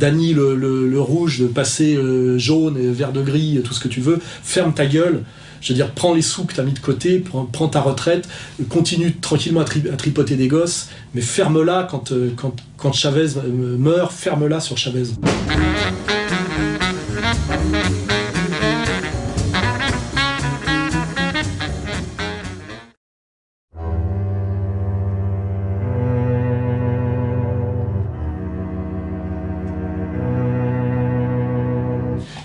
d'Annie le rouge, de passer jaune, et vert de gris, tout ce que tu veux, ferme ta gueule. Je veux dire, prends les sous que tu as mis de côté, prends ta retraite, continue tranquillement à tripoter des gosses, mais ferme-la quand Chavez meurt, ferme-la sur Chavez.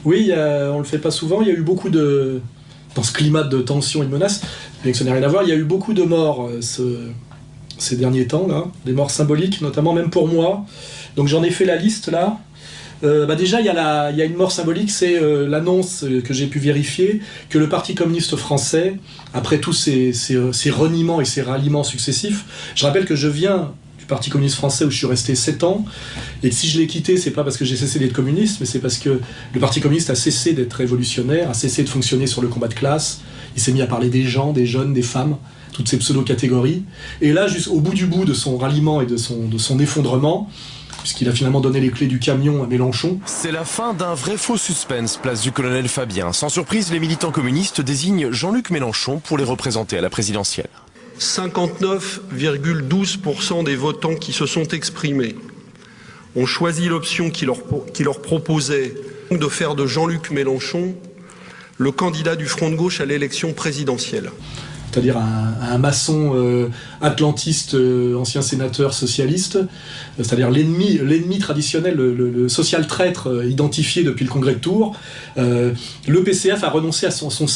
Oui, on ne le fait pas souvent, il y a eu beaucoup de... Dans ce climat de tension et de menace, bien que ça n'a rien à voir, il y a eu beaucoup de morts ces derniers temps, là, des morts symboliques, notamment même pour moi. Donc j'en ai fait la liste, là. Déjà, il y a une mort symbolique, c'est l'annonce que j'ai pu vérifier que le Parti communiste français, après tous ces reniements et ces ralliements successifs, je rappelle que je viens du Parti communiste français où je suis resté 7 ans, et si je l'ai quitté, c'est pas parce que j'ai cessé d'être communiste, mais c'est parce que le Parti communiste a cessé d'être révolutionnaire, a cessé de fonctionner sur le combat de classe, il s'est mis à parler des gens, des jeunes, des femmes, toutes ces pseudo-catégories, et là, jusqu'au bout du bout de son ralliement et de son effondrement, puisqu'il a finalement donné les clés du camion à Mélenchon. C'est la fin d'un vrai faux suspense, place du colonel Fabien. Sans surprise, les militants communistes désignent Jean-Luc Mélenchon pour les représenter à la présidentielle. 59,12% des votants qui se sont exprimés ont choisi l'option qui leur proposait de faire de Jean-Luc Mélenchon le candidat du Front de gauche à l'élection présidentielle. C'est-à-dire un maçon atlantiste, ancien sénateur socialiste, c'est-à-dire l'ennemi traditionnel, le social traître identifié depuis le congrès de Tours. Le PCF a renoncé à son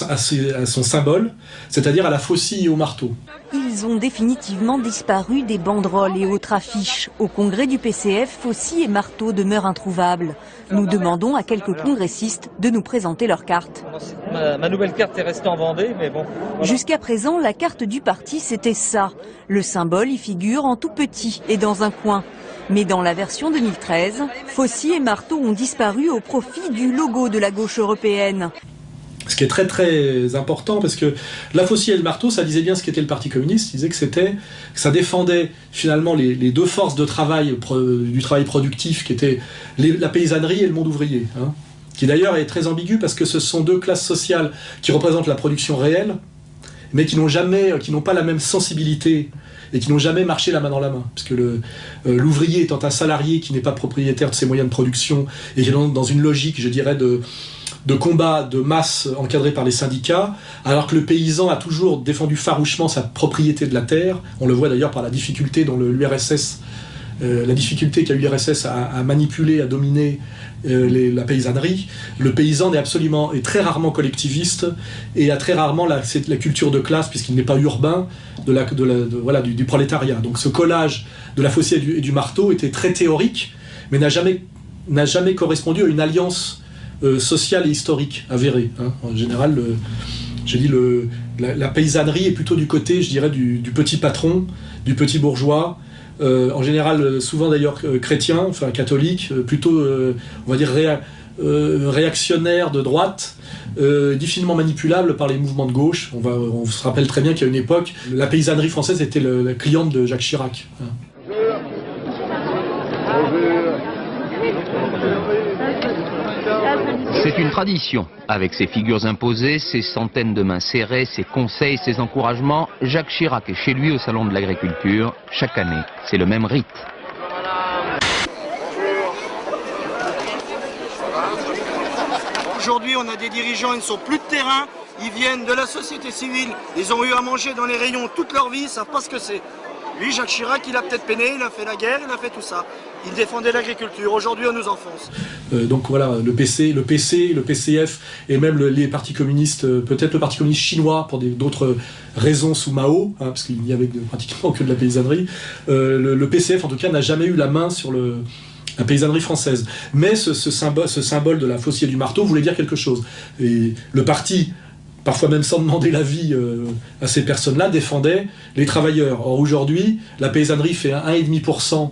symbole, c'est-à-dire à la faucille et au marteau. Ils ont définitivement disparu des banderoles et autres affiches. Au congrès du PCF, faucille et marteau demeurent introuvables. Nous demandons à quelques congressistes de nous présenter leur carte. Ma nouvelle carte est restée en Vendée, mais bon. Voilà. Jusqu'à présent, la carte du parti, c'était ça. Le symbole y figure en tout petit et dans un coin. Mais dans la version 2013, faucille et marteau ont disparu au profit du logo de la gauche européenne. Ce qui est très très important, parce que la faucille et le marteau, ça disait bien ce qu'était le Parti communiste, ça disait que ça défendait finalement les deux forces de travail, du travail productif, qui étaient la paysannerie et le monde ouvrier, hein, qui d'ailleurs est très ambigu, parce que ce sont deux classes sociales qui représentent la production réelle, mais qui n'ont pas la même sensibilité, et qui n'ont jamais marché la main dans la main, parce que l'ouvrier étant un salarié qui n'est pas propriétaire de ses moyens de production, et qui est dans une logique, je dirais, de combat de masse encadré par les syndicats, alors que le paysan a toujours défendu farouchement sa propriété de la terre. On le voit d'ailleurs par la difficulté dont l'URSS, la difficulté qu'a eu l'URSS à manipuler, à dominer la paysannerie. Le paysan est très rarement collectiviste et a très rarement la culture de classe, puisqu'il n'est pas urbain, du prolétariat. Donc ce collage de la faucille et du marteau était très théorique, mais n'a jamais correspondu à une alliance sociale et historique avérée. Hein. En général, la paysannerie est plutôt du côté, je dirais, du petit patron, du petit bourgeois, en général, souvent d'ailleurs chrétien, enfin catholique, plutôt, on va dire, réactionnaire de droite, difficilement manipulable par les mouvements de gauche. On se rappelle très bien qu'à une époque, la paysannerie française était la cliente de Jacques Chirac. Hein. C'est une tradition. Avec ses figures imposées, ses centaines de mains serrées, ses conseils, ses encouragements, Jacques Chirac est chez lui au Salon de l'Agriculture. Chaque année, c'est le même rite. Aujourd'hui, on a des dirigeants, ils ne sont plus de terrain, ils viennent de la société civile, ils ont eu à manger dans les rayons toute leur vie, ils ne savent pas ce que c'est. Lui, Jacques Chirac, il a peut-être peiné, il a fait la guerre, il a fait tout ça. Il défendait l'agriculture. Aujourd'hui, on nous enfonce. Donc voilà, le PC, le PCF et même les partis communistes, peut-être le Parti communiste chinois pour d'autres raisons sous Mao, hein, parce qu'il n'y avait pratiquement que de la paysannerie. Le PCF, en tout cas, n'a jamais eu la main sur la paysannerie française. Mais ce symbole de la faucille et du marteau voulait dire quelque chose. Et le parti, parfois même sans demander l'avis à ces personnes-là, défendait les travailleurs. Or aujourd'hui, la paysannerie fait 1,5%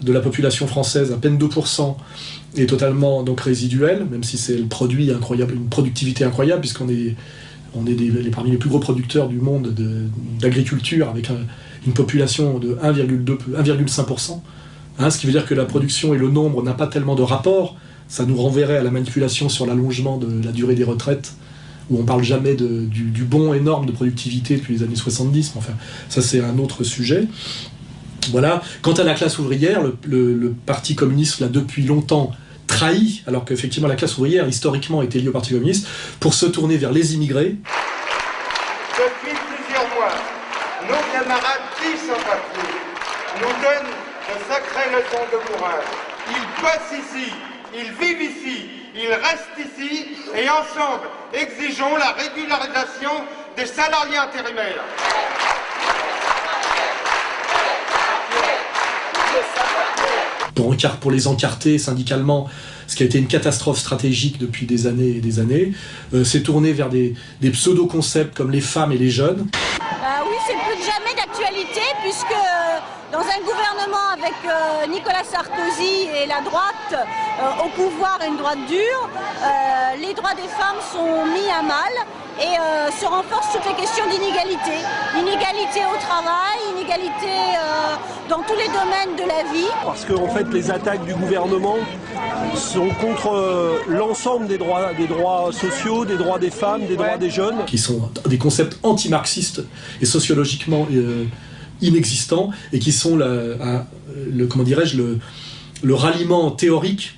de la population française, à peine 2%, est totalement donc résiduelle, même si c'est le produit incroyable, une productivité incroyable, puisqu'on est parmi les plus gros producteurs du monde d'agriculture, avec une population de 1,5%. Ce qui veut dire que la production et le nombre n'a pas tellement de rapport. Ça nous renverrait à la manipulation sur l'allongement de la durée des retraites, où on parle jamais du bond énorme de productivité depuis les années 70. Enfin, ça c'est un autre sujet. Voilà. Quant à la classe ouvrière, le Parti communiste l'a depuis longtemps trahi, alors qu'effectivement la classe ouvrière historiquement était liée au Parti communiste, pour se tourner vers les immigrés. Depuis plusieurs mois, nos camarades qui sans-papiers nous donnent de sacrées leçons de courage. Ils bossent ici, ils vivent ici, ils restent ici, et ensemble exigeons la régularisation des salariés intérimaires. Pour les encarter syndicalement, ce qui a été une catastrophe stratégique depuis des années et des années, s'est tourné vers des pseudo-concepts comme les femmes et les jeunes. Oui, c'est plus que jamais d'actualité, puisque dans un gouvernement avec Nicolas Sarkozy et la droite au pouvoir, une droite dure, les droits des femmes sont mis à mal et se renforcent toutes les questions d'inégalité. Inégalité au travail, inégalité dans tous les domaines de la vie. Parce que en fait, les attaques du gouvernement sont contre l'ensemble des droits sociaux, des droits des femmes, des droits des jeunes. Qui sont des concepts anti-marxistes et sociologiquement inexistants, et qui sont le ralliement théorique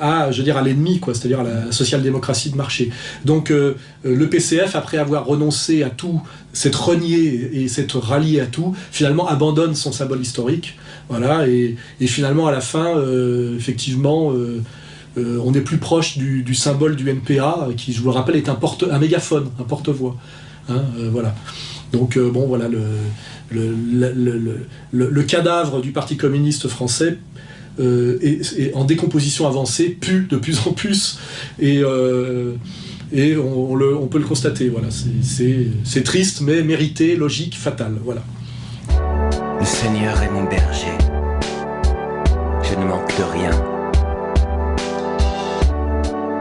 à l'ennemi, c'est-à-dire à la social-démocratie de marché. Donc le PCF, après avoir renoncé à tout, s'être renié et s'être rallié à tout, finalement abandonne son symbole historique. Voilà, et finalement à la fin, effectivement, on est plus proche du symbole du NPA, qui, je vous le rappelle, est un mégaphone, un porte-voix. Voilà. Donc bon, voilà, le cadavre du Parti communiste français est en décomposition avancée, pue de plus en plus, et on peut le constater. Voilà, c'est triste, mais mérité, logique, fatal. Voilà. Le Seigneur est mon berger, je ne manque de rien.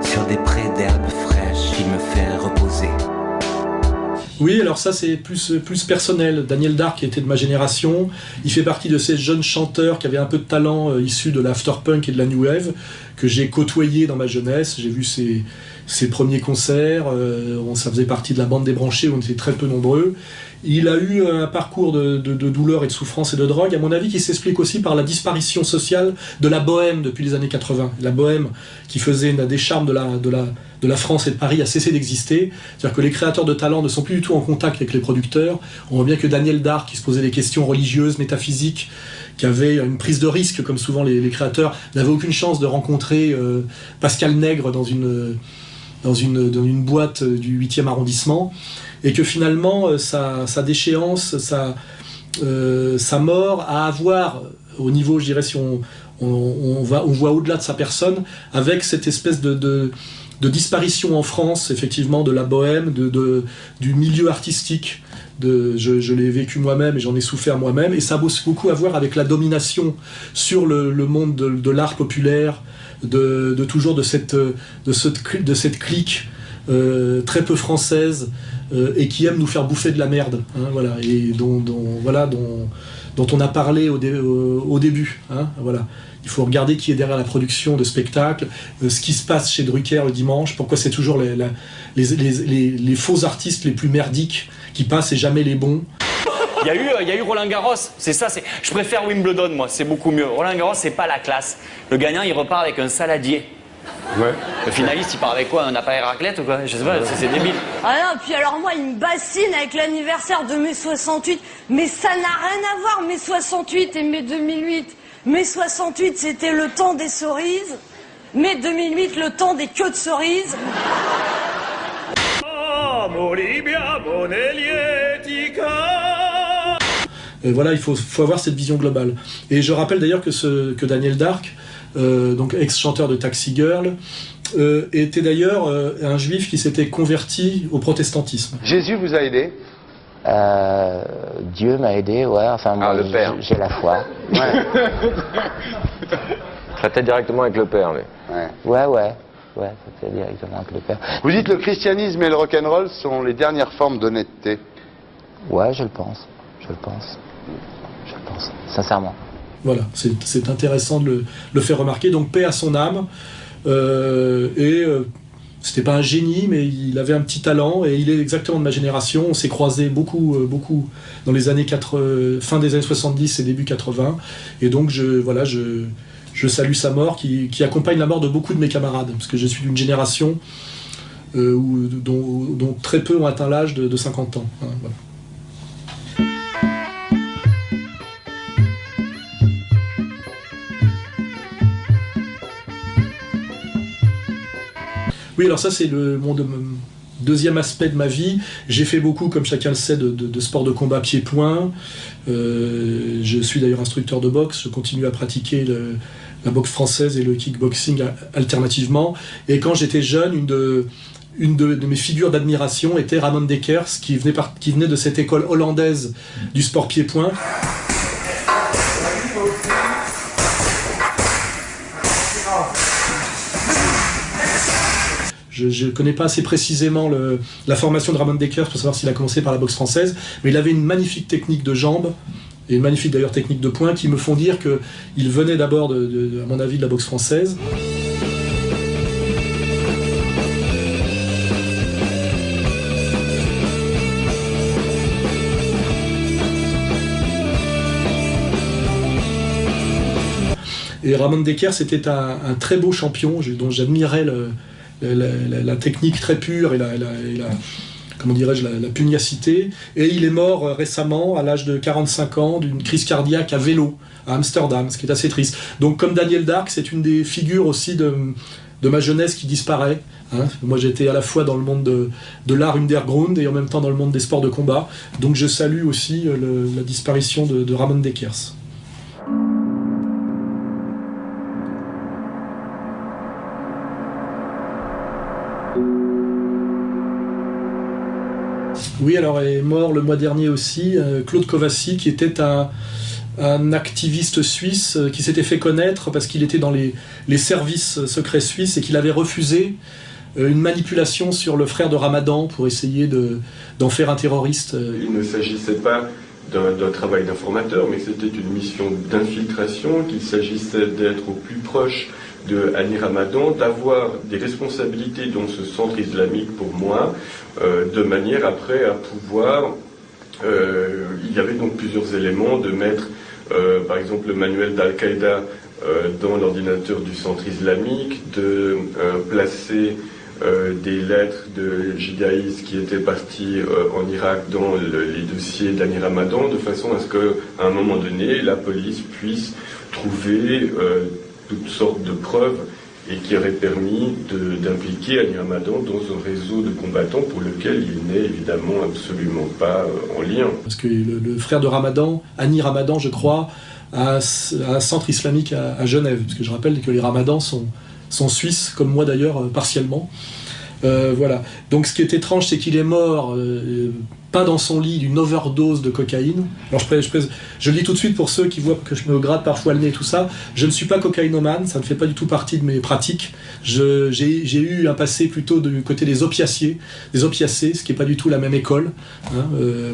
Sur des prés d'herbes fraîches, il me fait reposer. Oui, alors ça c'est plus personnel. Daniel Dark, qui était de ma génération, il fait partie de ces jeunes chanteurs qui avaient un peu de talent issus de l'afterpunk et de la new wave, que j'ai côtoyé dans ma jeunesse. J'ai vu ses premiers concerts, ça faisait partie de la bande des branchés où on était très peu nombreux. Il a eu un parcours de douleur et de souffrance et de drogue, à mon avis, qui s'explique aussi par la disparition sociale de la bohème depuis les années 80. La bohème, qui faisait des charmes de la France et de Paris, a cessé d'exister. C'est-à-dire que les créateurs de talent ne sont plus du tout en contact avec les producteurs. On voit bien que Daniel Dark, qui se posait des questions religieuses, métaphysiques, qui avait une prise de risque, comme souvent les créateurs, n'avait aucune chance de rencontrer Pascal Nègre dans une boîte du 8e arrondissement, et que finalement sa déchéance, sa mort à avoir au niveau, je dirais, si on voit au-delà de sa personne, avec cette espèce de disparition en France, effectivement, de la bohème, du milieu artistique. Je l'ai vécu moi-même et j'en ai souffert moi-même, et ça a beaucoup à voir avec la domination sur le monde de l'art populaire, toujours de cette clique très peu française, et qui aime nous faire bouffer de la merde, voilà, et dont on a parlé au début, voilà. Il faut regarder qui est derrière la production de spectacles, ce qui se passe chez Drucker le dimanche, pourquoi c'est toujours les faux artistes les plus merdiques qui passent et jamais les bons. Il y a eu Roland Garros, c'est ça, je préfère Wimbledon, moi, c'est beaucoup mieux. Roland Garros, c'est pas la classe. Le gagnant, il repart avec un saladier. Ouais. Le finaliste, il part avec quoi? Un appareil raclette ou quoi? Je sais pas, c'est débile. Ah non, puis alors moi, il me bassine avec l'anniversaire de mai 68, mais ça n'a rien à voir, mai 68 et mai 2008. Mai 68, c'était le temps des cerises, mai 2008, le temps des queues de cerises. Voilà, il faut avoir cette vision globale. Et je rappelle d'ailleurs que Daniel Dark, donc ex-chanteur de Taxi Girl, était d'ailleurs un juif qui s'était converti au protestantisme. Jésus vous a aidé? Dieu m'a aidé, ouais, enfin moi le Père. J'ai la foi. Ouais. Ça peut-être directement avec le Père, mais... Ouais, ça peut être directement avec le Père. Vous dites le christianisme et le rock'n'roll sont les dernières formes d'honnêteté. Ouais, je le pense, sincèrement. Voilà, c'est intéressant de le faire remarquer. Donc paix à son âme. C'était pas un génie, mais il avait un petit talent et il est exactement de ma génération. On s'est croisés beaucoup dans les années fin des années 70 et début 80. Et donc je salue sa mort qui accompagne la mort de beaucoup de mes camarades, parce que je suis d'une génération dont très peu ont atteint l'âge de 50 ans. Hein, voilà. Oui, alors ça c'est mon deuxième aspect de ma vie. J'ai fait beaucoup, comme chacun le sait, de sport de combat pied-point. Je suis d'ailleurs instructeur de boxe, je continue à pratiquer la boxe française et le kickboxing alternativement. Et quand j'étais jeune, une de mes figures d'admiration était Ramon Dekers, qui venait de cette école hollandaise du sport pied-point. Je ne connais pas assez précisément la formation de Ramon Dekers pour savoir s'il a commencé par la boxe française, mais il avait une magnifique technique de jambes, et une magnifique d'ailleurs technique de poing, qui me font dire qu'il venait d'abord, à mon avis, de la boxe française. Et Ramon Dekers était un très beau champion dont j'admirais la technique très pure et comment dirais-je, la pugnacité. Et il est mort récemment, à l'âge de 45 ans, d'une crise cardiaque à vélo, à Amsterdam, ce qui est assez triste. Donc comme Daniel Dark, c'est une des figures aussi de ma jeunesse qui disparaît. Hein. Moi j'étais à la fois dans le monde de l'art underground et en même temps dans le monde des sports de combat. Donc je salue aussi la disparition de Ramon Dekers. Oui, alors est mort le mois dernier aussi, Claude Kovassi, qui était un activiste suisse qui s'était fait connaître parce qu'il était dans les services secrets suisses et qu'il avait refusé une manipulation sur le frère de Ramadan pour essayer d'en faire un terroriste. Il ne s'agissait pas d'un travail d'informateur, mais c'était une mission d'infiltration, qu'il s'agissait d'être au plus proche de Hani Ramadan, d'avoir des responsabilités dans ce centre islamique pour moi, de manière après à pouvoir... il y avait donc plusieurs éléments, de mettre par exemple le manuel d'Al-Qaïda dans l'ordinateur du centre islamique, de placer des lettres de judaïstes qui étaient partis en Irak dans les dossiers d'Hani Ramadan, de façon à ce qu'à un moment donné, la police puisse trouver toutes sortes de preuves et qui auraient permis d'impliquer Hani Ramadan dans un réseau de combattants pour lequel il n'est évidemment absolument pas en lien. Parce que le frère de Ramadan, Hani Ramadan, je crois, a un centre islamique à Genève, parce que je rappelle que les Ramadans sont suisses, comme moi d'ailleurs, partiellement. Voilà. Donc ce qui est étrange, c'est qu'il est mort, pas dans son lit, d'une overdose de cocaïne. Alors je le dis tout de suite pour ceux qui voient que je me gratte parfois le nez et tout ça, je ne suis pas cocaïnomane, ça ne fait pas du tout partie de mes pratiques. J'ai eu un passé plutôt du côté des opiacés, ce qui n'est pas du tout la même école. Hein,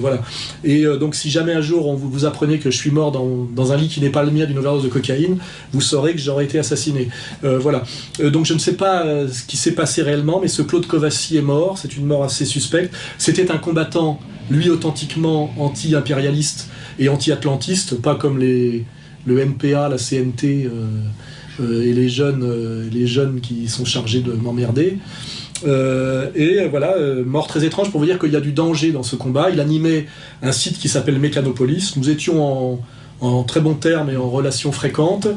voilà. Et donc si jamais un jour vous apprenez que je suis mort dans un lit qui n'est pas le mien d'une overdose de cocaïne, vous saurez que j'aurais été assassiné. Voilà. Donc je ne sais pas ce qui s'est passé réellement, mais ce Claude Kovassi est mort, c'est une mort assez suspecte. C'était un combattant, lui, authentiquement anti-impérialiste et anti-atlantiste, pas comme le NPA, la CNT et les jeunes qui sont chargés de m'emmerder. Et voilà, mort très étrange pour vous dire qu'il y a du danger dans ce combat. Il animait un site qui s'appelle Mécanopolis. Nous étions en très bons termes et en relations fréquentes.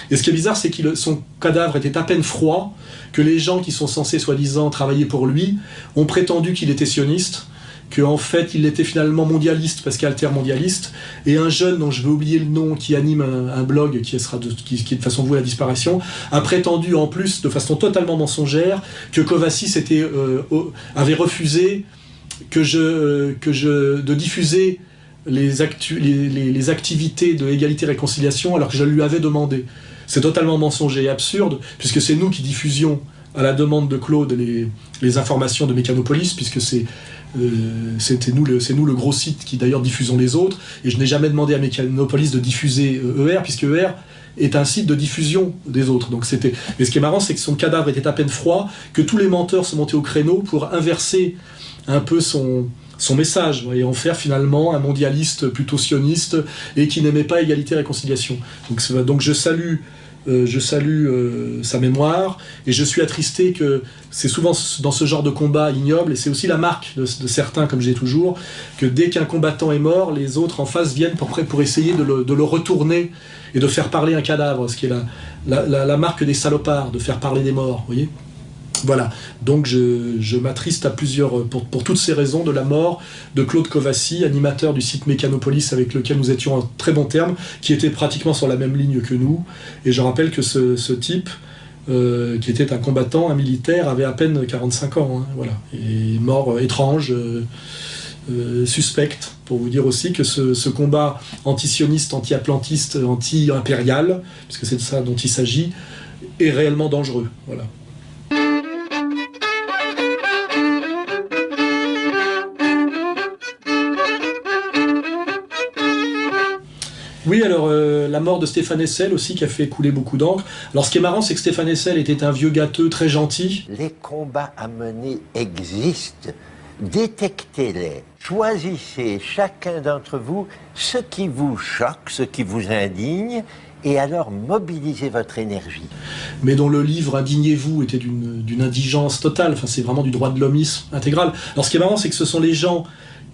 Et ce qui est bizarre, c'est que son cadavre était à peine froid, que les gens qui sont censés soi-disant travailler pour lui ont prétendu qu'il était sioniste, qu'en fait il était finalement mondialiste parce qu'altermondialiste, et un jeune dont je vais oublier le nom qui anime un blog qui est de façon vouée à la disparition, a prétendu en plus de façon totalement mensongère que Kovassi avait refusé de diffuser les activités de égalité-réconciliation alors que je lui avais demandé. C'est totalement mensonger et absurde, puisque c'est nous qui diffusions à la demande de Claude les informations de Mécanopolis, puisque c'est c'est nous le gros site qui d'ailleurs diffusons les autres, et je n'ai jamais demandé à Mécanopolis de diffuser ER, puisque ER est un site de diffusion des autres. Donc mais ce qui est marrant, c'est que son cadavre était à peine froid, que tous les menteurs sont montés au créneau pour inverser un peu son message, et en faire finalement un mondialiste plutôt sioniste, et qui n'aimait pas égalité et réconciliation. Donc je salue sa mémoire, et je suis attristé que c'est souvent dans ce genre de combat ignoble, et c'est aussi la marque de certains, comme je dis toujours, que dès qu'un combattant est mort, les autres en face viennent pour essayer de le retourner et de faire parler un cadavre, ce qui est la marque des salopards, de faire parler des morts, vous voyez. Voilà, donc je m'attriste à plusieurs, pour toutes ces raisons, de la mort de Claude Covassi, animateur du site Mécanopolis, avec lequel nous étions en très bons termes, qui était pratiquement sur la même ligne que nous. Et je rappelle que ce type, qui était un combattant, un militaire, avait à peine 45 ans, hein, voilà, et mort étrange, suspecte, pour vous dire aussi que ce combat anti-sioniste, anti-atlantiste, anti-impérial, puisque c'est de ça dont il s'agit, est réellement dangereux, voilà. Oui, alors la mort de Stéphane Hessel aussi, qui a fait couler beaucoup d'encre. Alors ce qui est marrant, c'est que Stéphane Hessel était un vieux gâteux très gentil. Les combats à mener existent. Détectez-les. Choisissez chacun d'entre vous ce qui vous choque, ce qui vous indigne, et alors mobilisez votre énergie. Mais dont le livre Indignez-vous était d'une indigence totale. Enfin, c'est vraiment du droit de l'hommisme intégral. Alors ce qui est marrant, c'est que ce sont les gens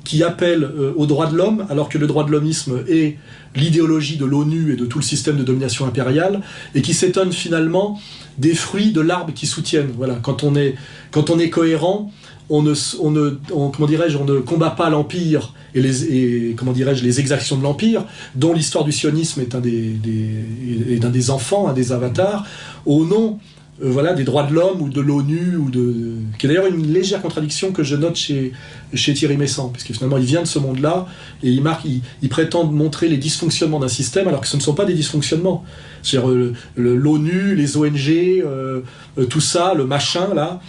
qui appellent au droit de l'homme, alors que le droit de l'hommisme est l'idéologie de l'ONU et de tout le système de domination impériale, et qui s'étonnent finalement des fruits de l'arbre qu'ils soutiennent. Voilà. Quand on est cohérent, on ne combat pas l'Empire et les exactions de l'Empire, dont l'histoire du sionisme est un des enfants, un des avatars, au nom des droits de l'homme ou de l'ONU, qui est d'ailleurs une légère contradiction que je note chez Thierry Messant, parce que finalement il vient de ce monde-là, et il prétend montrer les dysfonctionnements d'un système, alors que ce ne sont pas des dysfonctionnements. C'est-à-dire l'ONU, les ONG, tout ça, le machin là,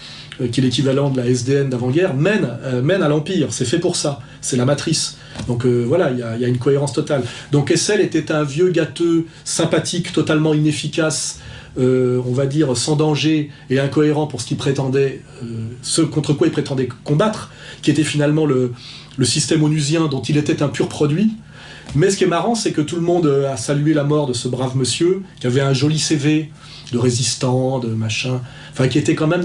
qui est l'équivalent de la SDN d'avant-guerre, mène à l'Empire, c'est fait pour ça, c'est la matrice. Donc voilà, il y a une cohérence totale. Donc Hessel était un vieux gâteux, sympathique, totalement inefficace, on va dire sans danger et incohérent pour ce qu'il prétendait, ce contre quoi il prétendait combattre, qui était finalement le système onusien dont il était un pur produit. Mais ce qui est marrant, c'est que tout le monde a salué la mort de ce brave monsieur, qui avait un joli CV de résistant, de machin, enfin qui était quand même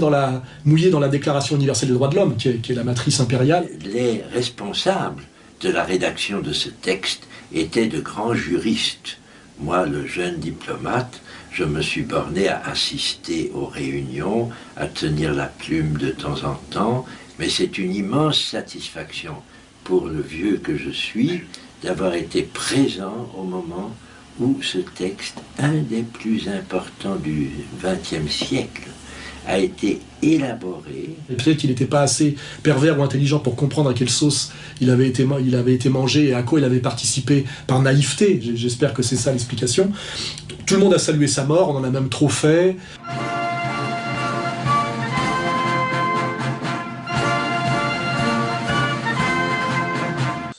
mouillé dans la Déclaration universelle des droits de l'homme, qui est la matrice impériale. Les responsables de la rédaction de ce texte étaient de grands juristes. Moi, le jeune diplomate, je me suis borné à assister aux réunions, à tenir la plume de temps en temps, mais c'est une immense satisfaction pour le vieux que je suis d'avoir été présent au moment où ce texte, un des plus importants du XXe siècle, a été élaboré. Et peut-être qu'il n'était pas assez pervers ou intelligent pour comprendre à quelle sauce il avait été mangé et à quoi il avait participé par naïveté. J'espère que c'est ça l'explication. Tout le monde a salué sa mort, on en a même trop fait.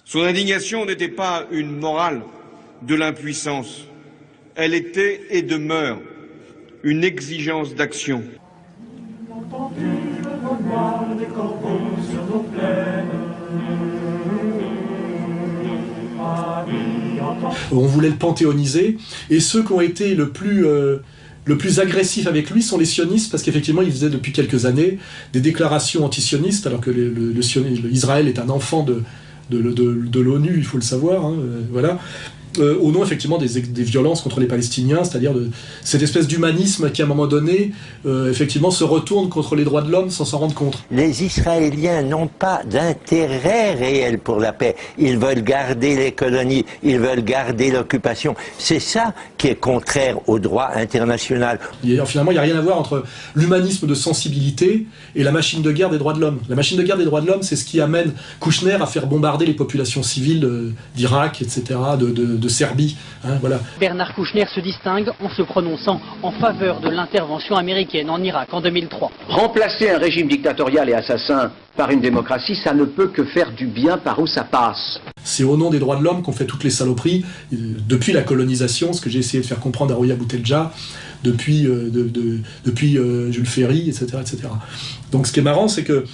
Son indignation n'était pas une morale de l'impuissance. Elle était et demeure une exigence d'action. On voulait le panthéoniser, et ceux qui ont été le plus agressif avec lui sont les sionistes, parce qu'effectivement il faisait depuis quelques années des déclarations anti-sionistes, alors que Israël est un enfant de l'ONU, il faut le savoir, hein, voilà. Au nom effectivement des violences contre les Palestiniens, c'est-à-dire de cette espèce d'humanisme qui à un moment donné effectivement se retourne contre les droits de l'homme sans s'en rendre compte. Les Israéliens n'ont pas d'intérêt réel pour la paix. Ils veulent garder les colonies, ils veulent garder l'occupation. C'est ça qui est contraire au droit international. Finalement, il n'y a rien à voir entre l'humanisme de sensibilité et la machine de guerre des droits de l'homme. La machine de guerre des droits de l'homme, c'est ce qui amène Kouchner à faire bombarder les populations civiles d'Irak, etc., de de Serbie. Hein, voilà. Bernard Kouchner se distingue en se prononçant en faveur de l'intervention américaine en Irak en 2003. Remplacer un régime dictatorial et assassin par une démocratie, ça ne peut que faire du bien par où ça passe. C'est au nom des droits de l'homme qu'on fait toutes les saloperies, depuis la colonisation, ce que j'ai essayé de faire comprendre à Roya Boutelja, depuis Jules Ferry, etc., etc. Donc ce qui est marrant, c'est que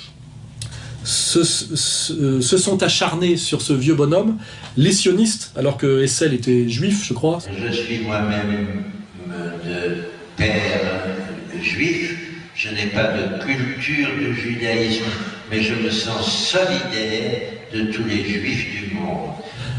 se sont acharnés sur ce vieux bonhomme, les sionistes, alors que Hessel était juif, je crois. Je suis moi-même de père juif, je n'ai pas de culture de judaïsme, mais je me sens solidaire de tous les juifs du monde.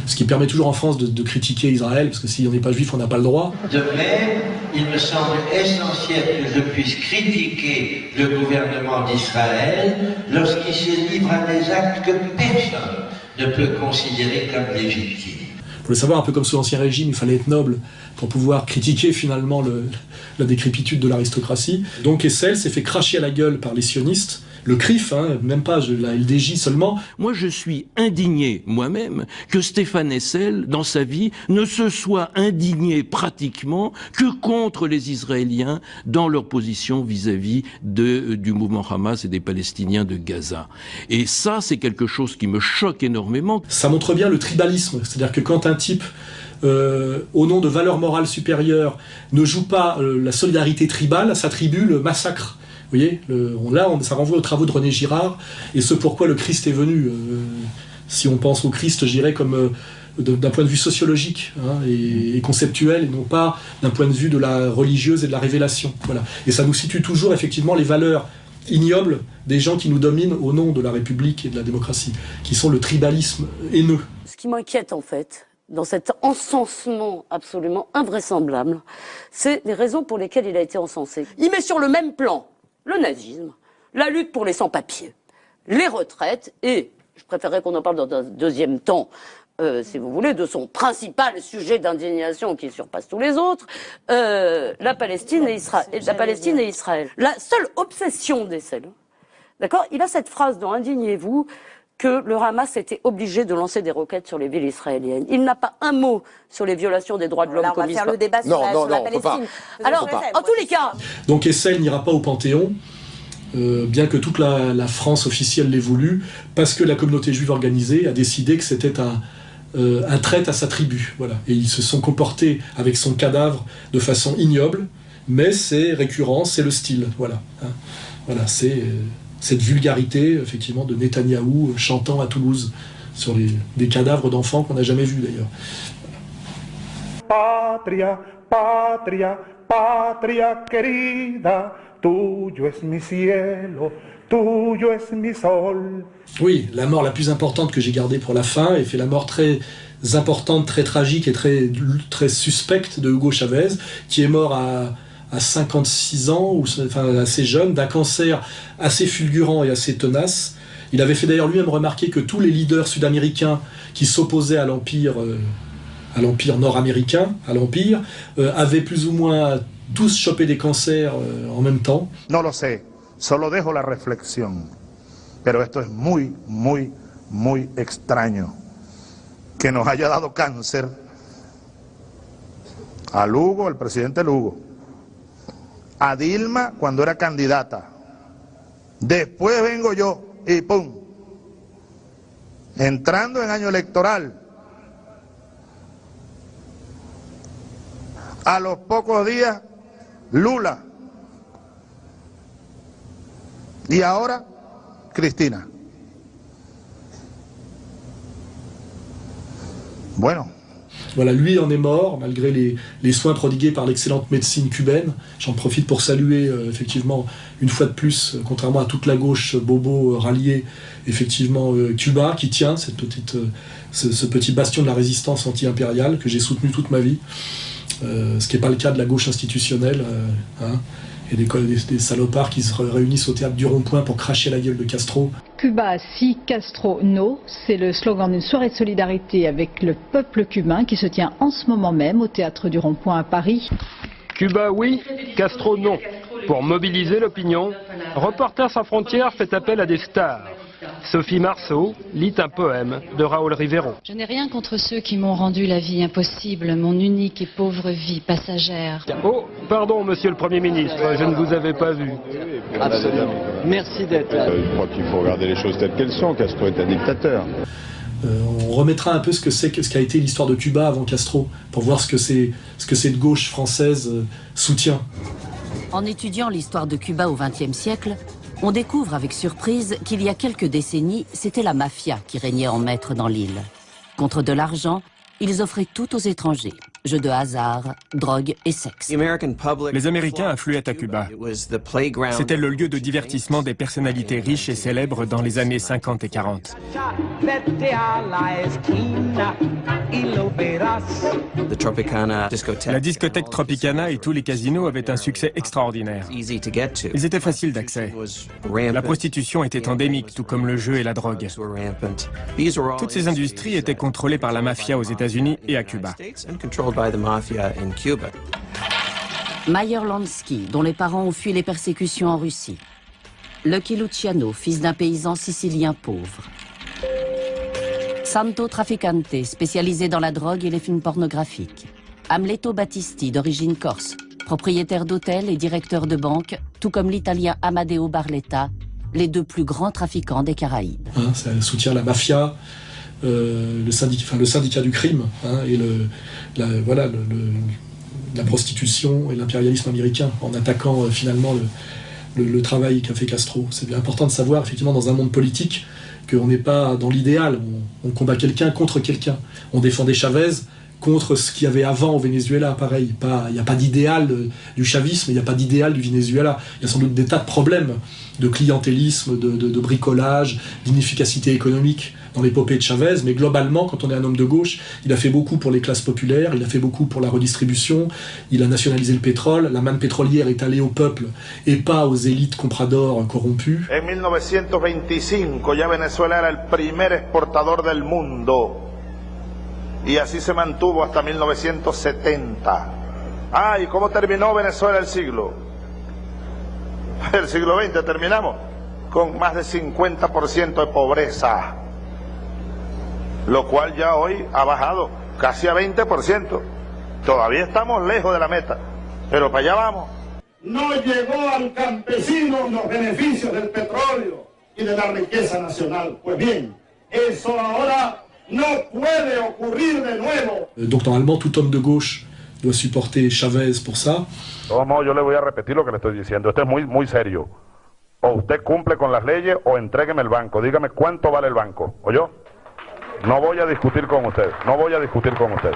Ce qui permet toujours en France de critiquer Israël, parce que si on n'est pas juif, on n'a pas le droit. De même, il me semble essentiel que je puisse critiquer le gouvernement d'Israël lorsqu'il se livre à des actes que personne ne peut considérer comme légitimes. Vous voulez savoir, un peu comme sous l'Ancien Régime, il fallait être noble pour pouvoir critiquer finalement la décrépitude de l'aristocratie. Donc Hessel s'est fait cracher à la gueule par les sionistes, le CRIF, hein, même pas la LDJ seulement. Moi je suis indigné moi-même que Stéphane Hessel, dans sa vie, ne se soit indigné pratiquement que contre les Israéliens dans leur position vis-à-vis du mouvement Hamas et des Palestiniens de Gaza. Et ça, c'est quelque chose qui me choque énormément. Ça montre bien le tribalisme, c'est-à-dire que quand un type au nom de valeurs morales supérieures, ne joue pas la solidarité tribale, sa tribu le massacre. Vous voyez, ça renvoie aux travaux de René Girard, et ce pourquoi le Christ est venu. Si on pense au Christ, je dirais comme d'un point de vue sociologique, hein, et conceptuel, et non pas d'un point de vue de la religieuse et de la révélation. Voilà. Et ça nous situe toujours effectivement les valeurs ignobles des gens qui nous dominent au nom de la République et de la démocratie, qui sont le tribalisme haineux. Ce qui m'inquiète en fait, dans cet encensement absolument invraisemblable, c'est les raisons pour lesquelles il a été encensé. Il met sur le même plan le nazisme, la lutte pour les sans-papiers, les retraites et, je préférerais qu'on en parle dans un deuxième temps, si vous voulez, de son principal sujet d'indignation qui surpasse tous les autres, la Palestine et Israël. La seule obsession d'Hessel, d'accord, il a cette phrase dans Indignez-vous, que le Hamas était obligé de lancer des roquettes sur les villes israéliennes. Il n'a pas un mot sur les violations des droits de l'homme. On va faire le débat sur la Palestine. Alors, en tous les cas... Donc Hessel n'ira pas au Panthéon, bien que toute la France officielle l'ait voulu, parce que la communauté juive organisée a décidé que c'était un traître à sa tribu. Voilà. Et ils se sont comportés avec son cadavre de façon ignoble, mais c'est récurrent, c'est le style. Voilà, hein. Voilà, c'est... cette vulgarité, effectivement, de Netanyahou chantant à Toulouse sur des cadavres d'enfants qu'on n'a jamais vus, d'ailleurs. Patria, patria, patria querida, tuyo es mi cielo, tuyo es mi sol. Oui, la mort la plus importante que j'ai gardée pour la fin, et fait la mort très importante, très tragique et très suspecte de Hugo Chavez, qui est mort à 56 ans, ou enfin assez jeune, d'un cancer assez fulgurant et assez tenace. Il avait fait d'ailleurs lui-même remarquer que tous les leaders sud-américains qui s'opposaient à l'empire nord-américain, avaient plus ou moins tous chopé des cancers en même temps. No lo sé, solo dejo la reflexión, pero esto es muy, muy, muy extraño, que nos haya dado cáncer a Lugo, el presidente Lugo, a Dilma cuando era candidata, después vengo yo y ¡pum! Entrando en año electoral, a los pocos días Lula y ahora Cristina. Bueno. Voilà, lui en est mort, malgré les soins prodigués par l'excellente médecine cubaine. J'en profite pour saluer, effectivement, une fois de plus, contrairement à toute la gauche bobo ralliée, effectivement, Cuba, qui tient ce petit bastion de la résistance anti-impériale que j'ai soutenu toute ma vie, ce qui n'est pas le cas de la gauche institutionnelle, hein, et des salopards qui se réunissent au théâtre du Rond-Point pour cracher la gueule de Castro. Cuba si, Castro no, c'est le slogan d'une soirée de solidarité avec le peuple cubain qui se tient en ce moment même au théâtre du Rond-Point à Paris. Cuba oui, Castro non. Pour mobiliser l'opinion, Reporters sans frontières fait appel à des stars. Sophie Marceau lit un poème de Raoul Rivero. Je n'ai rien contre ceux qui m'ont rendu la vie impossible, mon unique et pauvre vie passagère. Oh, pardon, monsieur le Premier ministre, je ne vous avais pas vu. Absolument. Merci d'être là. Je crois qu'il faut regarder les choses telles qu'elles sont. Castro est un dictateur. On remettra un peu ce qu'a été l'histoire de Cuba avant Castro, pour voir ce que cette gauche française soutient. En étudiant l'histoire de Cuba au XXe siècle, on découvre avec surprise qu'il y a quelques décennies, c'était la mafia qui régnait en maître dans l'île. Contre de l'argent, ils offraient tout aux étrangers. Jeux de hasard, drogue et sexe. Les Américains affluaient à Cuba. C'était le lieu de divertissement des personnalités riches et célèbres dans les années 50 et 40. La discothèque Tropicana et tous les casinos avaient un succès extraordinaire. Ils étaient faciles d'accès. La prostitution était endémique, tout comme le jeu et la drogue. Toutes ces industries étaient contrôlées par la mafia aux États-Unis et à Cuba. Meyer Lansky, dont les parents ont fui les persécutions en Russie. Lucky Luciano, fils d'un paysan sicilien pauvre. Santo Trafficante, spécialisé dans la drogue et les films pornographiques. Amleto Battisti, d'origine corse, propriétaire d'hôtels et directeur de banque, tout comme l'italien Amadeo Barletta, les deux plus grands trafiquants des Caraïbes. Ça soutient la mafia, le syndicat du crime, et la prostitution et l'impérialisme américain, en attaquant finalement le travail qu'a fait Castro. C'est bien important de savoir, effectivement, dans un monde politique, qu'on n'est pas dans l'idéal. On combat quelqu'un contre quelqu'un. On défendait Chavez contre ce qu'il y avait avant au Venezuela, pareil. Il n'y a pas d'idéal du chavisme, il n'y a pas d'idéal du Venezuela. Il y a sans doute des tas de problèmes de clientélisme, de bricolage, d'inefficacité économique dans l'épopée de Chavez, mais globalement, quand on est un homme de gauche, il a fait beaucoup pour les classes populaires, il a fait beaucoup pour la redistribution, il a nationalisé le pétrole, la manne pétrolière est allée au peuple et pas aux élites compradors corrompues. En 1925 ya Venezuela era el primer exportador del mundo y así se mantuvo hasta 1970. Ah, ¿y cómo terminó Venezuela el siglo? El siglo XX terminamos con más de 50% de pobreza, lo cual ya hoy ha bajado casi a 20%. Todavía estamos lejos de la meta, pero para allá vamos. No llegó al campesino los beneficios del petróleo y de la riqueza nacional. Pues bien, eso ahora no puede ocurrir de nuevo. Donc normalement, tout homme de gauche doit supporter Chavez pour ça. De todos modos, yo le voy a repetir lo que le estoy diciendo. Esto es muy serio. O usted cumple con las leyes o entrégueme el banco. Dígame cuánto vale el banco. ¿Oyó? No voy a discutir con usted. No voy a discutir con usted.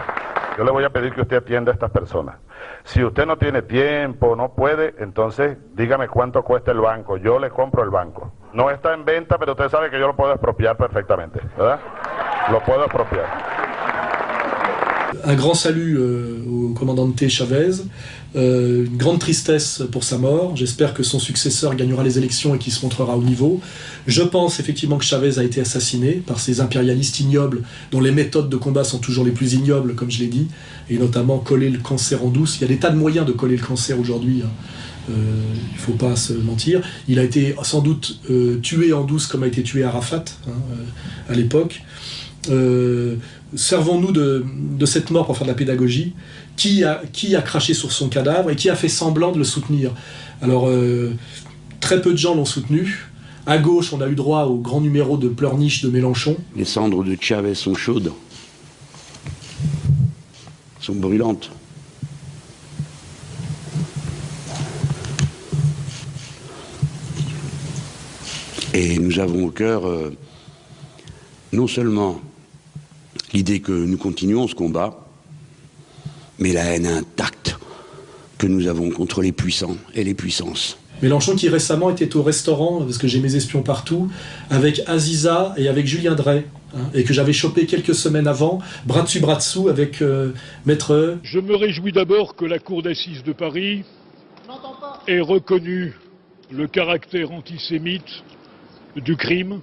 Yo le voy a pedir que usted atienda a estas personas. Si usted no tiene tiempo, no puede, entonces dígame cuánto cuesta el banco. Yo le compro el banco. No está en venta, pero usted sabe que yo lo puedo expropiar perfectamente, ¿verdad? Lo puedo expropiar. Un grand salut au commandante Chavez, une grande tristesse pour sa mort. J'espère que son successeur gagnera les élections et qu'il se montrera au niveau. Je pense effectivement que Chavez a été assassiné par ces impérialistes ignobles dont les méthodes de combat sont toujours les plus ignobles, comme je l'ai dit, et notamment coller le cancer en douce. Il y a des tas de moyens de coller le cancer aujourd'hui. Il ne faut pas se mentir. Il a été sans doute tué en douce comme a été tué Arafat à l'époque. Servons-nous de cette mort pour faire de la pédagogie. Qui a craché sur son cadavre et qui a fait semblant de le soutenir? Alors, très peu de gens l'ont soutenu. À gauche, on a eu droit au grand numéro de pleurniche de Mélenchon. Les cendres de Chavez sont chaudes, sont brûlantes. Et nous avons au cœur non seulement l'idée que nous continuons ce combat, mais la haine intacte que nous avons contre les puissants et les puissances. Mélenchon qui récemment était au restaurant, parce que j'ai mes espions partout, avec Aziza et avec Julien Drey, et que j'avais chopé quelques semaines avant, bras dessous avec Maître... Je me réjouis d'abord que la Cour d'assises de Paris ait reconnu le caractère antisémite du crime,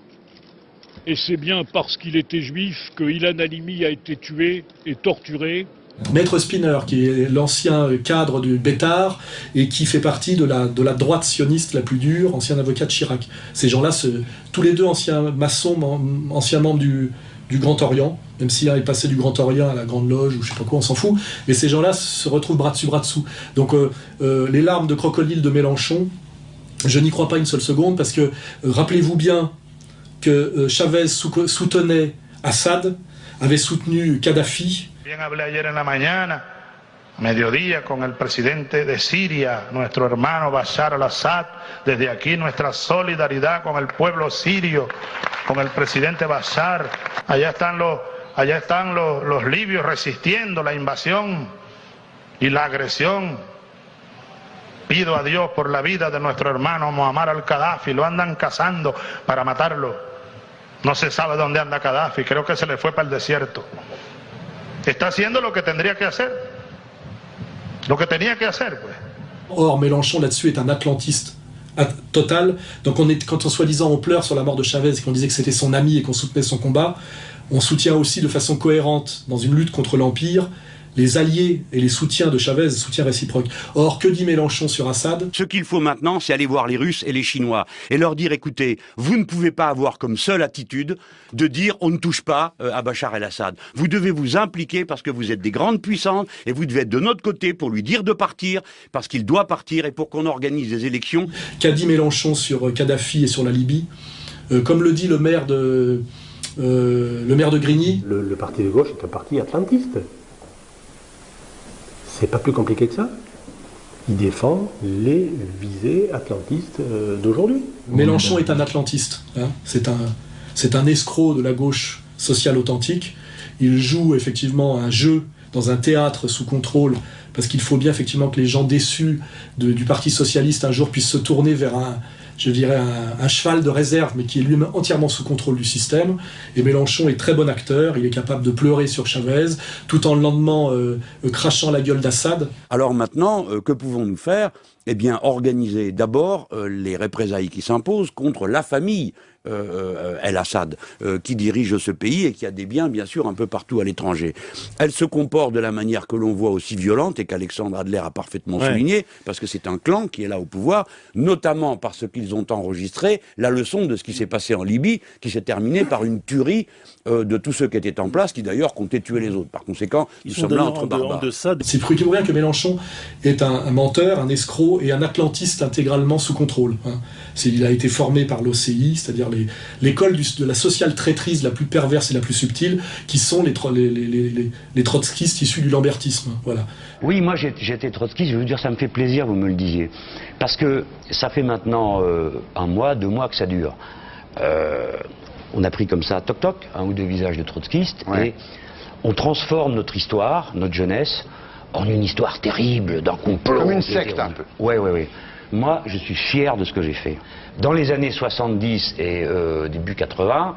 et c'est bien parce qu'il était juif que Ilan Halimi a été tué et torturé, Maître Spinner, qui est l'ancien cadre du Bétard et qui fait partie de la droite sioniste la plus dure, ancien avocat de Chirac. Ces gens-là, tous les deux anciens maçons, anciens membres du Grand Orient, même si l'un est passé du Grand Orient à la Grande Loge ou je sais pas quoi, on s'en fout, mais ces gens-là se retrouvent bras dessus bras dessous. Donc les larmes de crocodile de Mélenchon, je n'y crois pas une seule seconde, parce que rappelez-vous bien que Chavez soutenait Assad, avait soutenu Kadhafi. Bien hablé ayer en la mañana, mediodía, con el presidente de Siria, nuestro hermano Bashar al-Assad. Desde aquí nuestra solidaridad con el pueblo sirio, con el presidente Bashar. Allá están los libios resistiendo la invasión y la agresión. Pido a Dios por la vida de nuestro hermano Muammar al-Gaddafi. Lo andan cazando para matarlo. No se sabe dónde anda Gaddafi, creo que se le fue para el desierto. Está haciendo lo que tendría que hacer. Lo que tenía que hacer, pues. Or, Mélenchon, là-dessus, est un atlantiste total. Donc, quand soi-disant on pleure sur la mort de Chavez et qu'on disait que c'était son ami et qu'on soutenait son combat, on soutient aussi de façon cohérente, dans une lutte contre l'Empire, les alliés et les soutiens de Chavez, soutien réciproque. Or, que dit Mélenchon sur Assad? Ce qu'il faut maintenant, c'est aller voir les Russes et les Chinois et leur dire, écoutez, vous ne pouvez pas avoir comme seule attitude de dire on ne touche pas à Bachar el-Assad. Vous devez vous impliquer parce que vous êtes des grandes puissances et vous devez être de notre côté pour lui dire de partir, parce qu'il doit partir et pour qu'on organise des élections. Qu'a dit Mélenchon sur Kadhafi et sur la Libye? Comme le dit le maire de Grigny. Le parti de gauche est un parti atlantiste. C'est pas plus compliqué que ça. Il défend les visées atlantistes d'aujourd'hui. Mélenchon est un atlantiste. Hein. C'est un escroc de la gauche sociale authentique. Il joue effectivement un jeu dans un théâtre sous contrôle, parce qu'il faut bien effectivement que les gens déçus du Parti socialiste un jour puissent se tourner vers un cheval de réserve, mais qui est lui-même entièrement sous contrôle du système. Et Mélenchon est très bon acteur, il est capable de pleurer sur Chavez, tout en le lendemain crachant la gueule d'Assad. Alors maintenant, que pouvons-nous faire? Eh bien, organiser d'abord les représailles qui s'imposent contre la famille El-Assad, qui dirige ce pays et qui a des biens, bien sûr, un peu partout à l'étranger. Elle se comporte de la manière que l'on voit aussi violente et qu'Alexandre Adler a parfaitement souligné, parce que c'est un clan qui est là au pouvoir, notamment parce qu'ils ont enregistré la leçon de ce qui s'est passé en Libye, qui s'est terminée par une tuerie de tous ceux qui étaient en place, qui d'ailleurs comptaient tuer les autres. Par conséquent, nous sommes là entre barbares. C'est prouvé que Mélenchon est un menteur, un escroc et un atlantiste intégralement sous contrôle. Hein. Il a été formé par l'OCI, c'est-à-dire l'école de la sociale traîtrise la plus perverse et la plus subtile, qui sont les trotskistes issus du lambertisme. Voilà. Oui, moi j'étais trotskiste, je veux dire, ça me fait plaisir, vous me le disiez. Parce que ça fait maintenant 1 mois, 2 mois que ça dure. On a pris comme ça, toc toc, 1 ou 2 visages de trotskistes, et on transforme notre histoire, notre jeunesse, en une histoire terrible, d'un complot. Comme une secte un peu. Oui. Moi, je suis fier de ce que j'ai fait. Dans les années 70 et début 80,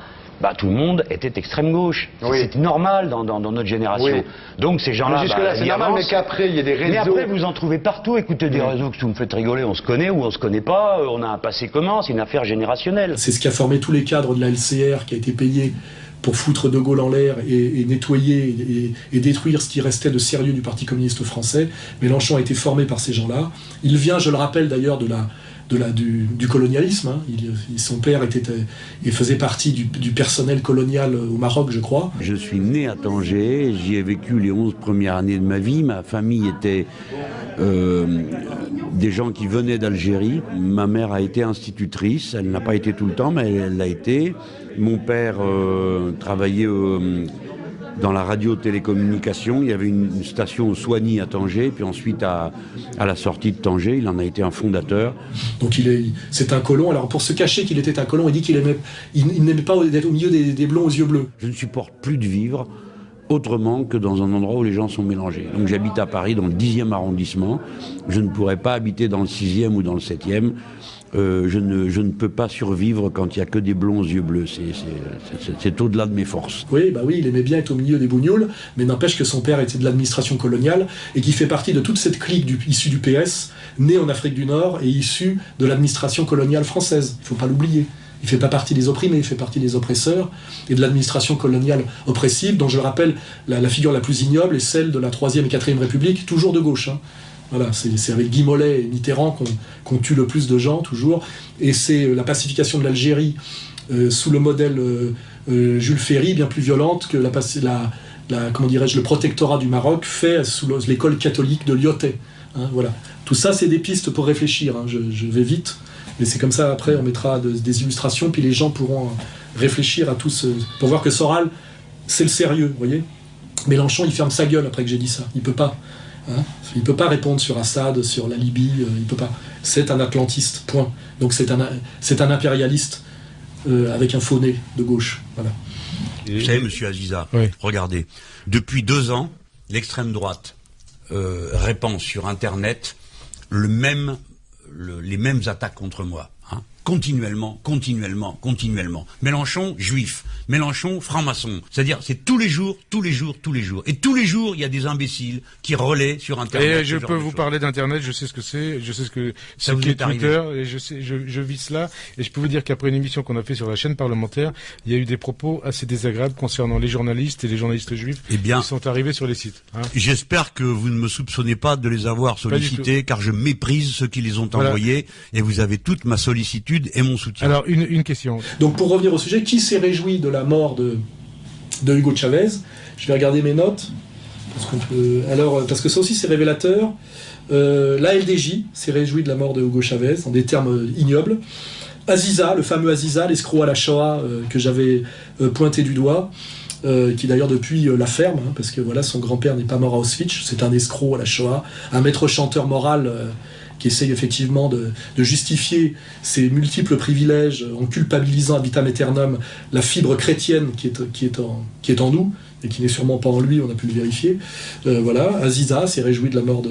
tout le monde était extrême gauche. C'était normal dans notre génération. Donc ces gens-là, jusque-là, c'est normal, mais qu'après, il y a des réseaux. Mais après, vous en trouvez partout. Écoutez, des réseaux que vous me faites rigoler, on se connaît ou on se connaît pas, on a un passé commun, c'est une affaire générationnelle. C'est ce qui a formé tous les cadres de la LCR, qui a été payé pour foutre De Gaulle en l'air et nettoyer et détruire ce qui restait de sérieux du Parti communiste français. Mélenchon a été formé par ces gens-là. Il vient, je le rappelle d'ailleurs, du colonialisme. Hein. Son père faisait partie du personnel colonial au Maroc, je crois. Je suis né à Tanger, j'y ai vécu les 11 premières années de ma vie. Ma famille était des gens qui venaient d'Algérie. Ma mère a été institutrice, elle n'a pas été tout le temps, mais elle l'a été. Mon père travaillait dans la radio-télécommunication. Il y avait une station au Soigny à Tanger, puis ensuite à la sortie de Tanger, il en a été un fondateur. Donc c'est un colon. Alors pour se cacher qu'il était un colon, il dit qu'il n'aimait pas être au milieu des blonds aux yeux bleus. Je ne supporte plus de vivre autrement que dans un endroit où les gens sont mélangés. Donc j'habite à Paris dans le 10e arrondissement. Je ne pourrais pas habiter dans le 6e ou dans le 7e. Je ne peux pas survivre quand il n'y a que des blonds aux yeux bleus. C'est au-delà de mes forces. Oui, il aimait bien être au milieu des bougnoules, mais n'empêche que son père était de l'administration coloniale et qui fait partie de toute cette clique issue du PS, née en Afrique du Nord et issue de l'administration coloniale française. Il ne faut pas l'oublier. Il fait pas partie des opprimés, il fait partie des oppresseurs et de l'administration coloniale oppressive, dont je le rappelle, la figure la plus ignoble est celle de la 3e et 4e République, toujours de gauche. Hein. Voilà, c'est avec Guy Mollet et Mitterrand qu'on tue le plus de gens, toujours. Et c'est la pacification de l'Algérie sous le modèle Jules Ferry, bien plus violente que comment dirais-je, le protectorat du Maroc fait sous l'école catholique de Lyoté. Hein, voilà. Tout ça, c'est des pistes pour réfléchir. Hein. Je vais vite. Mais c'est comme ça, après, on mettra des illustrations, puis les gens pourront réfléchir à tout pour voir que Soral, c'est le sérieux, vous voyez. Mélenchon, il ferme sa gueule après que j'ai dit ça. Il peut pas. Hein. Il peut pas répondre sur Assad, sur la Libye, il peut pas. C'est un atlantiste, point. Donc c'est un impérialiste avec un faux nez de gauche. Voilà. Vous savez, monsieur Aziza, regardez, depuis 2 ans, l'extrême droite répand sur Internet les mêmes attaques contre moi, hein. Continuellement. Mélenchon, juif. Mélenchon, franc-maçon. C'est-à-dire, c'est tous les jours. Et tous les jours, il y a des imbéciles qui relaient sur Internet. Et je peux vous parler d'Internet, je sais ce que c'est, je sais ce que c'est Twitter, et je vis cela. Et je peux vous dire qu'après une émission qu'on a fait sur la chaîne parlementaire, il y a eu des propos assez désagréables concernant les journalistes et les journalistes juifs qui sont arrivés sur les sites. Hein. J'espère que vous ne me soupçonnez pas de les avoir sollicités, car je méprise ceux qui les ont envoyés, et vous avez toute ma sollicitude et mon soutien. Alors, une question. Donc, pour revenir au sujet, qui s'est réjoui de la mort de Hugo Chavez? Je vais regarder mes notes, parce que ça aussi c'est révélateur. La LDJ s'est réjoui de la mort de Hugo Chavez, en des termes ignobles. Aziza, le fameux Aziza, l'escroc à la Shoah que j'avais pointé du doigt, qui d'ailleurs depuis la ferme, hein, parce que voilà, son grand-père n'est pas mort à Auschwitz, c'est un escroc à la Shoah, un maître chanteur moral qui essaye effectivement de justifier ses multiples privilèges en culpabilisant ad vitam aeternum la fibre chrétienne qui est en nous, et qui n'est sûrement pas en lui, on a pu le vérifier. Voilà, Aziza s'est réjoui de la mort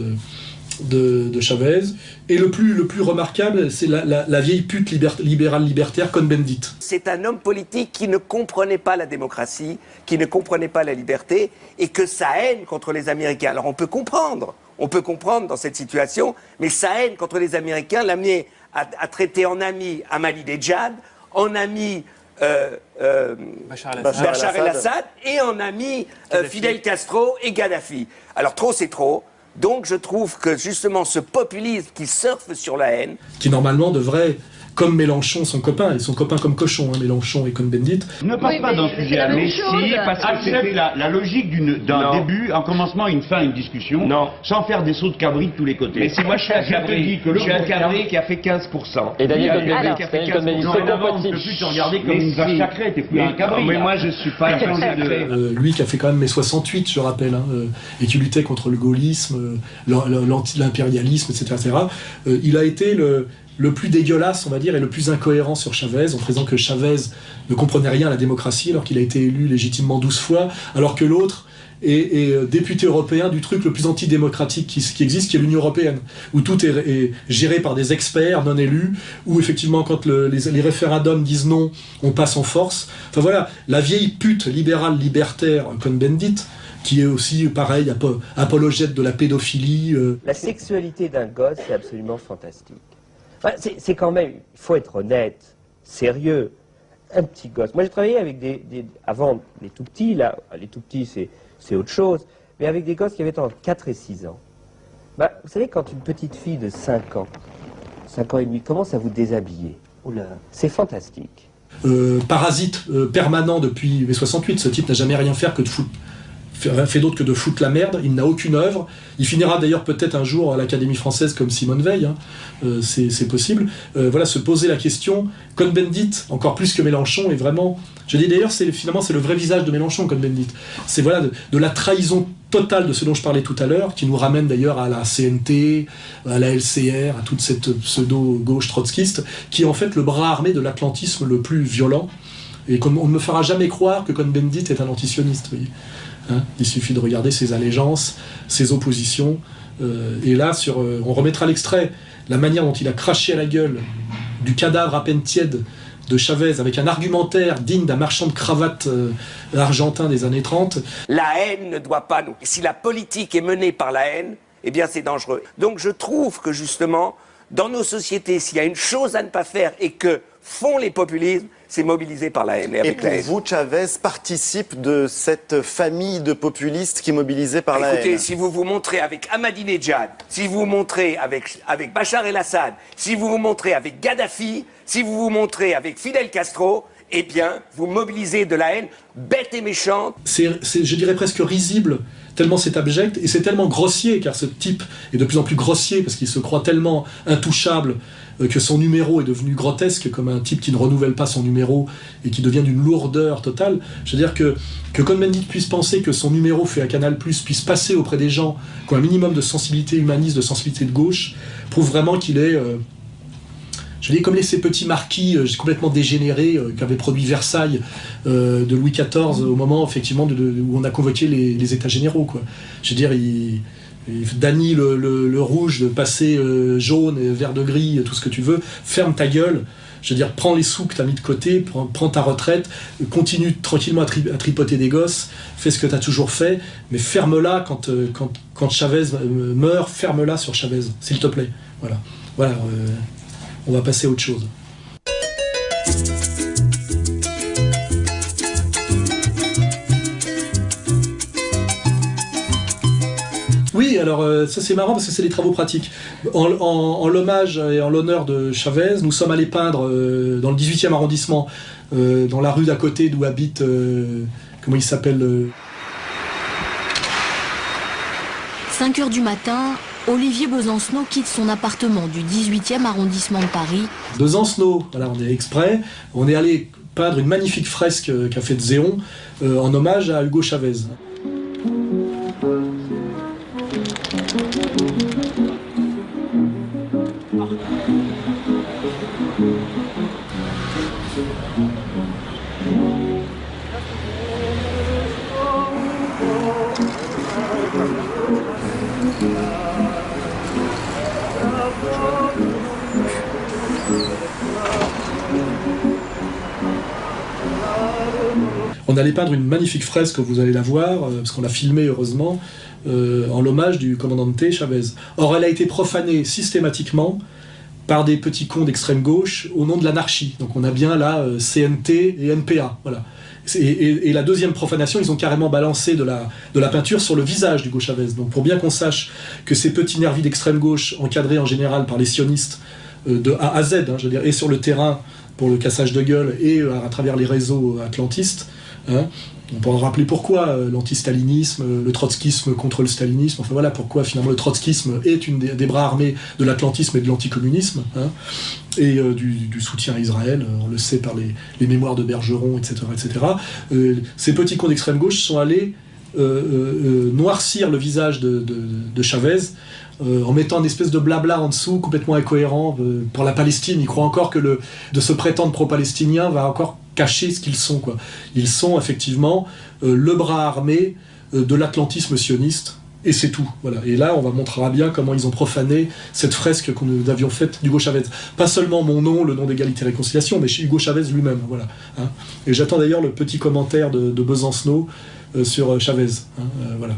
de Chavez. Et le plus remarquable, c'est la vieille pute libérale libertaire Cohn-Bendit. C'est un homme politique qui ne comprenait pas la démocratie, qui ne comprenait pas la liberté, et que sa haine contre les Américains, alors on peut comprendre dans cette situation, mais sa haine contre les Américains l'amenait à traiter en ami Ahmadinejad, en ami Bachar el-Assad, et en ami Fidel Castro et Kadhafi. Alors trop c'est trop. Donc je trouve que justement ce populisme qui surfe sur la haine, qui normalement devrait, comme Mélenchon, son copain, ils sont copains comme cochons, hein, Mélenchon et Cohn-Bendit. Ne passe pas d'un sujet à l'autre, parce que c'était la logique d'un début, un commencement, une fin, une discussion, sans faire des sauts de cabri de tous les côtés. Mais si moi je suis un cabri qui a fait 15%. Et Daniel Cohn-Bendit qui a fait 15%. On ne peut plus te regarder comme une vache sacrée, t'es plus un cabri. Mais moi je suis pas lui qui a fait quand même mai 68, je rappelle, hein, et qui luttait contre le gaullisme, l'impérialisme, etc. Il a été le plus dégueulasse, on va dire, et le plus incohérent sur Chavez, en faisant que Chavez ne comprenait rien à la démocratie, alors qu'il a été élu légitimement 12 fois, alors que l'autre est député européen du truc le plus antidémocratique qui existe, qui est l'Union européenne, où tout est géré par des experts non élus, où effectivement quand les référendums disent non, on passe en force. Enfin voilà, la vieille pute libérale libertaire Cohn-Bendit, qui est aussi, pareil, apologète de la pédophilie. La sexualité d'un gosse, c'est absolument fantastique. Enfin, c'est quand même, il faut être honnête, sérieux, un petit gosse. Moi j'ai travaillé avec avant les tout petits, là, les tout petits c'est autre chose, mais avec des gosses qui avaient entre 4 et 6 ans. Bah, vous savez, quand une petite fille de 5 ans et demi, commence à vous déshabiller, c'est fantastique. Parasite permanent depuis mai 68, ce type n'a jamais rien fait d'autre que de foutre la merde, il n'a aucune œuvre, il finira d'ailleurs peut-être un jour à l'Académie française comme Simone Veil, hein. C'est possible. Voilà, se poser la question. Cohn-Bendit, encore plus que Mélenchon, est vraiment, je dis d'ailleurs, finalement c'est le vrai visage de Mélenchon, Cohn-Bendit. C'est voilà, de la trahison totale de ce dont je parlais tout à l'heure, qui nous ramène d'ailleurs à la CNT, à la LCR, à toute cette pseudo-gauche trotskiste, qui est en fait le bras armé de l'atlantisme le plus violent, et qu'on ne me fera jamais croire que Cohn-Bendit est un antisioniste, vous voyez. Hein, il suffit de regarder ses allégeances, ses oppositions, et là, on remettra l'extrait, la manière dont il a craché à la gueule du cadavre à peine tiède de Chavez, avec un argumentaire digne d'un marchand de cravates argentin des années 30. La haine ne doit pas nous... Si la politique est menée par la haine, eh bien c'est dangereux. Donc je trouve que justement, dans nos sociétés, s'il y a une chose à ne pas faire, et que font les populismes, c'est mobilisé par la haine. Et pour vous, Chavez participe de cette famille de populistes qui est mobilisée par la haine. Écoutez, si vous vous montrez avec Ahmadinejad, si vous vous montrez avec Bachar el-Assad, si vous vous montrez avec Kadhafi, si vous vous montrez avec Fidel Castro, eh bien, vous mobilisez de la haine bête et méchante. C'est, je dirais, presque risible, tellement c'est abject, et c'est tellement grossier, car ce type est de plus en plus grossier, parce qu'il se croit tellement intouchable que son numéro est devenu grotesque, comme un type qui ne renouvelle pas son numéro et qui devient d'une lourdeur totale. Je veux dire que Cohn-Bendit puisse penser que son numéro fait à Canal+, puisse passer auprès des gens qui ont un minimum de sensibilité humaniste, de sensibilité de gauche, prouve vraiment qu'il est... je dis comme ces petits marquis complètement dégénérés qu'avait produit Versailles de Louis XIV au moment effectivement où on a convoqué les États généraux, quoi. Je veux dire, Dany le rouge, de passer jaune, vert de gris, tout ce que tu veux, ferme ta gueule. Je veux dire, prends les sous que tu as mis de côté, prends ta retraite, continue tranquillement à tripoter des gosses, fais ce que tu as toujours fait, mais ferme-la quand Chavez meurt, ferme-la sur Chavez, s'il te plaît. Voilà. On va passer à autre chose. Oui, alors ça c'est marrant parce que c'est des travaux pratiques. En l'hommage et en l'honneur de Chavez, nous sommes allés peindre dans le 18e arrondissement, dans la rue d'à côté d'où habite, comment il s'appelle 5 heures du matin, Olivier Besancenot quitte son appartement du 18e arrondissement de Paris. Besancenot, voilà, on est exprès, on est allé peindre une magnifique fresque qu'a faite Zéon en hommage à Hugo Chavez. On allait peindre une magnifique fresque, vous allez la voir, parce qu'on l'a filmée heureusement, en l'hommage du commandante Chavez. Or, elle a été profanée systématiquement par des petits cons d'extrême gauche au nom de l'anarchie. Donc on a bien là CNT et NPA. Voilà. Et la deuxième profanation, ils ont carrément balancé de la peinture sur le visage d'Hugo Chavez. Donc pour bien qu'on sache que ces petits nervis d'extrême gauche, encadrés en général par les sionistes de A à Z, je veux dire, et sur le terrain pour le cassage de gueule et à travers les réseaux atlantistes, on peut en rappeler pourquoi l'anti-stalinisme, le trotskisme contre le stalinisme, enfin voilà pourquoi finalement le trotskisme est une des bras armés de l'atlantisme et de l'anticommunisme, et du soutien à Israël, on le sait par les mémoires de Bergeron, etc. Ces petits cons d'extrême gauche sont allés noircir le visage de Chavez en mettant une espèce de blabla en dessous, complètement incohérent pour la Palestine. Ils croient encore que de se prétendre pro-palestinien va encore cacher ce qu'ils sont, quoi. Ils sont effectivement le bras armé de l'atlantisme sioniste, et c'est tout. Voilà. Et là, on va montrera bien comment ils ont profané cette fresque que nous avions faite d'Hugo Chavez. Pas seulement mon nom, le nom d'Égalité et Réconciliation, mais chez Hugo Chavez lui-même. Voilà. Et j'attends d'ailleurs le petit commentaire de Besancenot sur Chavez. Voilà.